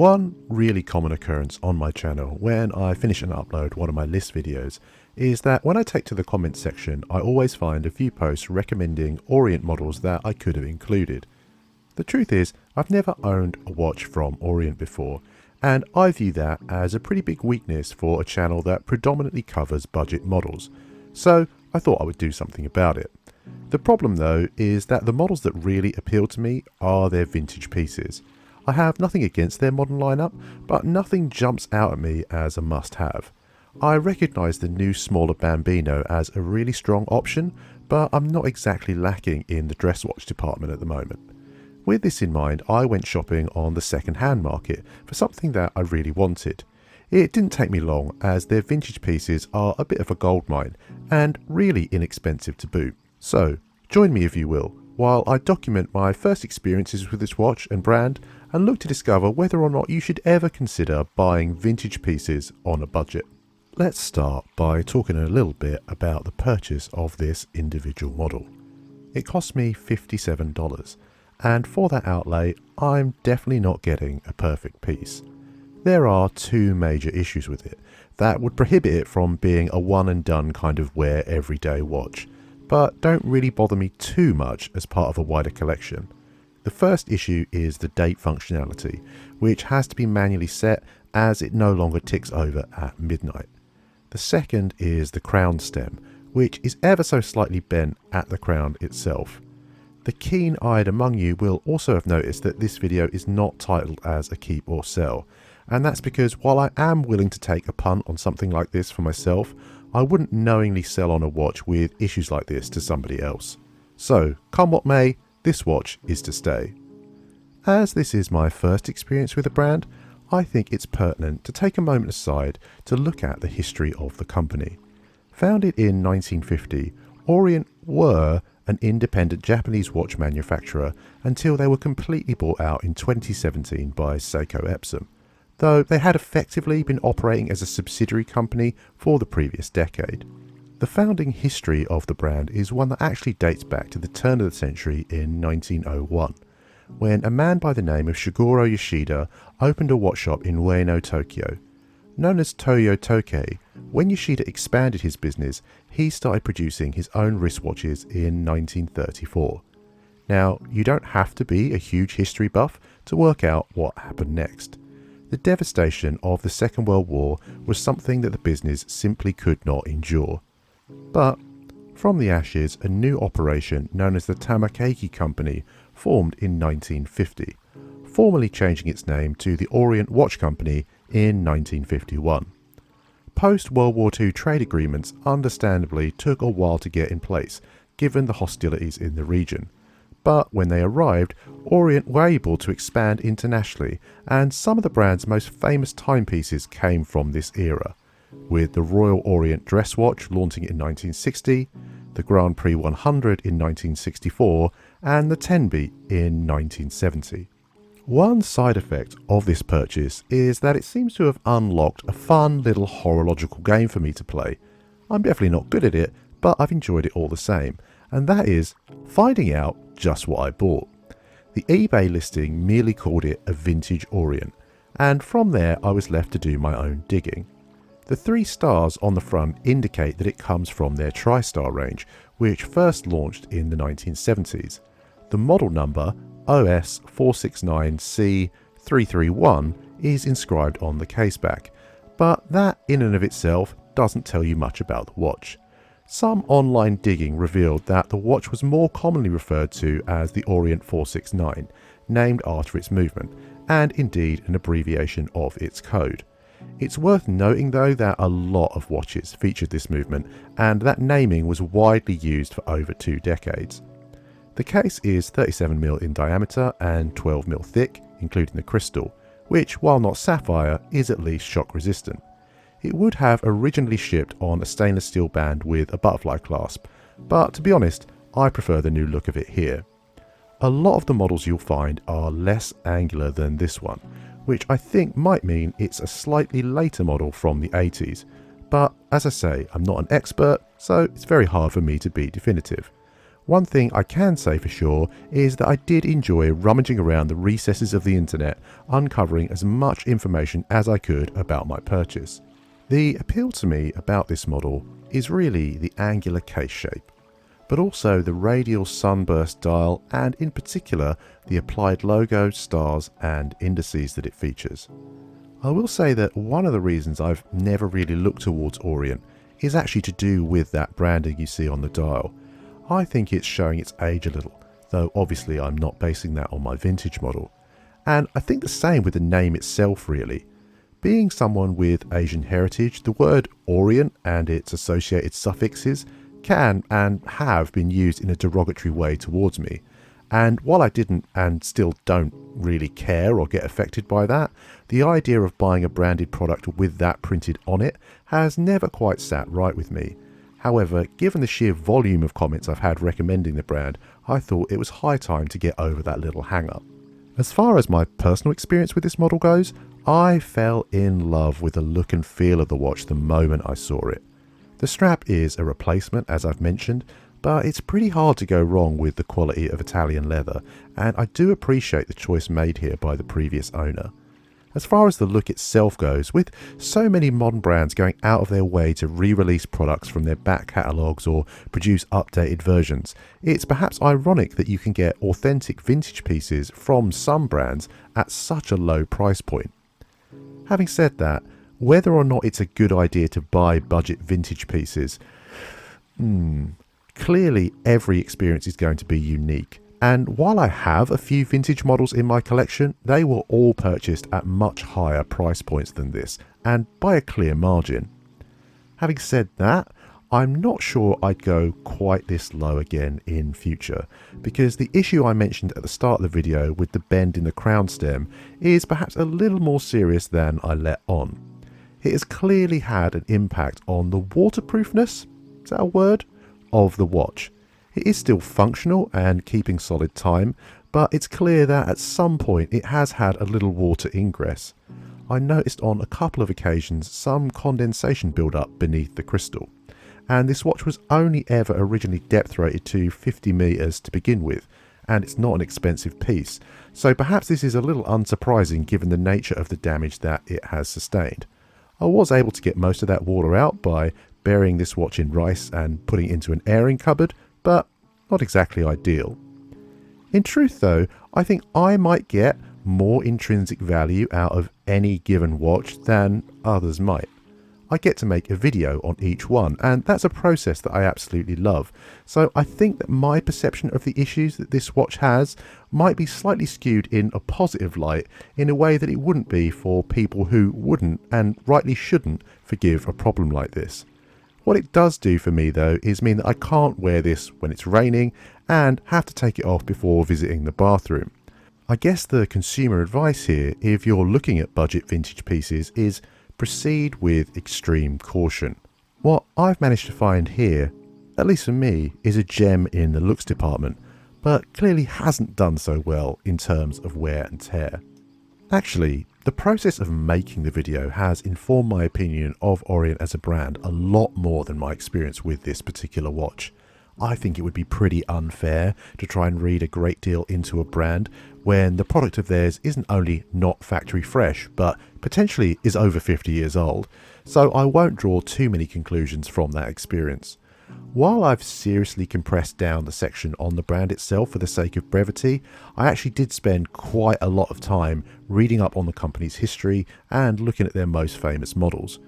One really common occurrence on my channel when I finish and upload one of my list videos is that when I take to the comments section, I always find a few posts recommending Orient models that I could have included. The truth is, I've never owned a watch from Orient before, and I view that as a pretty big weakness for a channel that predominantly covers budget models, so I thought I would do something about it. The problem though is that the models that really appeal to me are their vintage pieces. I have nothing against their modern lineup, but nothing jumps out at me as a must-have. I recognise the new smaller Bambino as a really strong option, but I'm not exactly lacking in the dress watch department at the moment. With this in mind, I went shopping on the second-hand market for something that I really wanted. It didn't take me long, as their vintage pieces are a bit of a goldmine and really inexpensive to boot. So, join me if you will, while I document my first experiences with this watch and brand and look to discover whether or not you should ever consider buying vintage pieces on a budget. Let's start by talking a little bit about the purchase of this individual model. It cost me $57, and for that outlay, I'm definitely not getting a perfect piece. There are two major issues with it that would prohibit it from being a one and done kind of wear everyday watch, but don't really bother me too much as part of a wider collection. The first issue is the date functionality, which has to be manually set as it no longer ticks over at midnight. The second is the crown stem, which is ever so slightly bent at the crown itself. The keen-eyed among you will also have noticed that this video is not titled as a keep or sell, and that's because while I am willing to take a punt on something like this for myself, I wouldn't knowingly sell on a watch with issues like this to somebody else. So, come what may, this watch is to stay. As this is my first experience with the brand, I think it's pertinent to take a moment aside to look at the history of the company. Founded in 1950, Orient were an independent Japanese watch manufacturer until they were completely bought out in 2017 by Seiko Epson, though they had effectively been operating as a subsidiary company for the previous decade. The founding history of the brand is one that actually dates back to the turn of the century in 1901, when a man by the name of Shigeru Yoshida opened a watch shop in Ueno, Tokyo. Known as Toyo Tokei, when Yoshida expanded his business, he started producing his own wristwatches in 1934. Now, you don't have to be a huge history buff to work out what happened next. The devastation of the Second World War was something that the business simply could not endure. But from the ashes, a new operation known as the Tamakeiki Company formed in 1950, formally changing its name to the Orient Watch Company in 1951. Post-World War II trade agreements understandably took a while to get in place, given the hostilities in the region. But when they arrived, Orient were able to expand internationally, and some of the brand's most famous timepieces came from this era, with the Royal Orient dress watch launching in 1960, the Grand Prix 100 in 1964, and the 10-beat in 1970. One side effect of this purchase is that it seems to have unlocked a fun little horological game for me to play. I'm definitely not good at it, but I've enjoyed it all the same, and that is finding out just what I bought. The eBay listing merely called it a vintage Orient, and from there I was left to do my own digging. The 3 stars on the front indicate that it comes from their TriStar range, which first launched in the 1970s. The model number, OS 469C331, is inscribed on the caseback, but that in and of itself doesn't tell you much about the watch. Some online digging revealed that the watch was more commonly referred to as the Orient 469, named after its movement, and indeed an abbreviation of its code. It's worth noting though that a lot of watches featured this movement, and that naming was widely used for over 2 decades. The case is 37mm in diameter and 12mm thick, including the crystal, which, while not sapphire, is at least shock resistant. It would have originally shipped on a stainless steel band with a butterfly clasp, but to be honest, I prefer the new look of it here. A lot of the models you'll find are less angular than this one, which I think might mean it's a slightly later model from the 80s, but as I say, I'm not an expert, so it's very hard for me to be definitive. One thing I can say for sure is that I did enjoy rummaging around the recesses of the internet, uncovering as much information as I could about my purchase. The appeal to me about this model is really the angular case shape, but also the radial sunburst dial and in particular the applied logo, stars and indices that it features. I will say that one of the reasons I've never really looked towards Orient is actually to do with that branding you see on the dial. I think it's showing its age a little, though obviously I'm not basing that on my vintage model. And I think the same with the name itself really. Being someone with Asian heritage, the word Orient and its associated suffixes can and have been used in a derogatory way towards me. And while I didn't and still don't really care or get affected by that, the idea of buying a branded product with that printed on it has never quite sat right with me. However, given the sheer volume of comments I've had recommending the brand, I thought it was high time to get over that little hang-up. As far as my personal experience with this model goes, I fell in love with the look and feel of the watch the moment I saw it. The strap is a replacement, as I've mentioned, but it's pretty hard to go wrong with the quality of Italian leather, and I do appreciate the choice made here by the previous owner. As far as the look itself goes, with so many modern brands going out of their way to re-release products from their back catalogues or produce updated versions, it's perhaps ironic that you can get authentic vintage pieces from some brands at such a low price point. Having said that, whether or not it's a good idea to buy budget vintage pieces, clearly every experience is going to be unique. And while I have a few vintage models in my collection, they were all purchased at much higher price points than this, and by a clear margin. Having said that, I'm not sure I'd go quite this low again in future, because the issue I mentioned at the start of the video with the bend in the crown stem is perhaps a little more serious than I let on. It has clearly had an impact on the waterproofness, is that a word, of the watch. It is still functional and keeping solid time, but it's clear that at some point it has had a little water ingress. I noticed on a couple of occasions some condensation build-up beneath the crystal, and this watch was only ever originally depth rated to 50 meters to begin with, and it's not an expensive piece, so perhaps this is a little unsurprising given the nature of the damage that it has sustained. I was able to get most of that water out by burying this watch in rice and putting it into an airing cupboard, but not exactly ideal. In truth though, I think I might get more intrinsic value out of any given watch than others might. I get to make a video on each one, and that's a process that I absolutely love. So I think that my perception of the issues that this watch has might be slightly skewed in a positive light in a way that it wouldn't be for people who wouldn't and rightly shouldn't forgive a problem like this. What it does do for me though is mean that I can't wear this when it's raining and have to take it off before visiting the bathroom. I guess the consumer advice here, if you're looking at budget vintage pieces, is proceed with extreme caution. What I've managed to find here, at least for me, is a gem in the looks department, but clearly hasn't done so well in terms of wear and tear. Actually, the process of making the video has informed my opinion of Orient as a brand a lot more than my experience with this particular watch. I think it would be pretty unfair to try and read a great deal into a brand when the product of theirs isn't only not factory fresh, but potentially is over 50 years old, so I won't draw too many conclusions from that experience. While I've seriously compressed down the section on the brand itself for the sake of brevity, I actually did spend quite a lot of time reading up on the company's history and looking at their most famous models.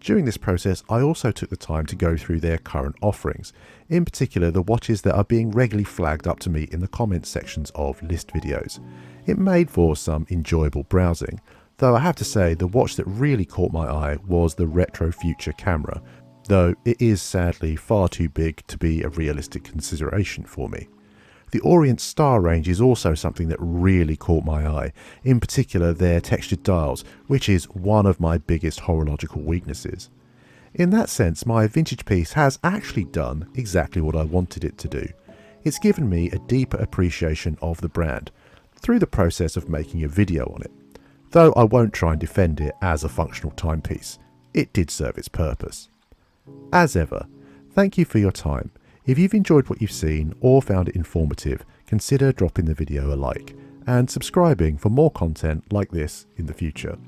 During this process, I also took the time to go through their current offerings, in particular the watches that are being regularly flagged up to me in the comments sections of list videos. It made for some enjoyable browsing, though I have to say the watch that really caught my eye was the Retro Future camera, though it is sadly far too big to be a realistic consideration for me. The Orient Star range is also something that really caught my eye, in particular their textured dials, which is one of my biggest horological weaknesses. In that sense, my vintage piece has actually done exactly what I wanted it to do. It's given me a deeper appreciation of the brand, through the process of making a video on it. Though I won't try and defend it as a functional timepiece, it did serve its purpose. As ever, thank you for your time. If you've enjoyed what you've seen or found it informative, consider dropping the video a like and subscribing for more content like this in the future.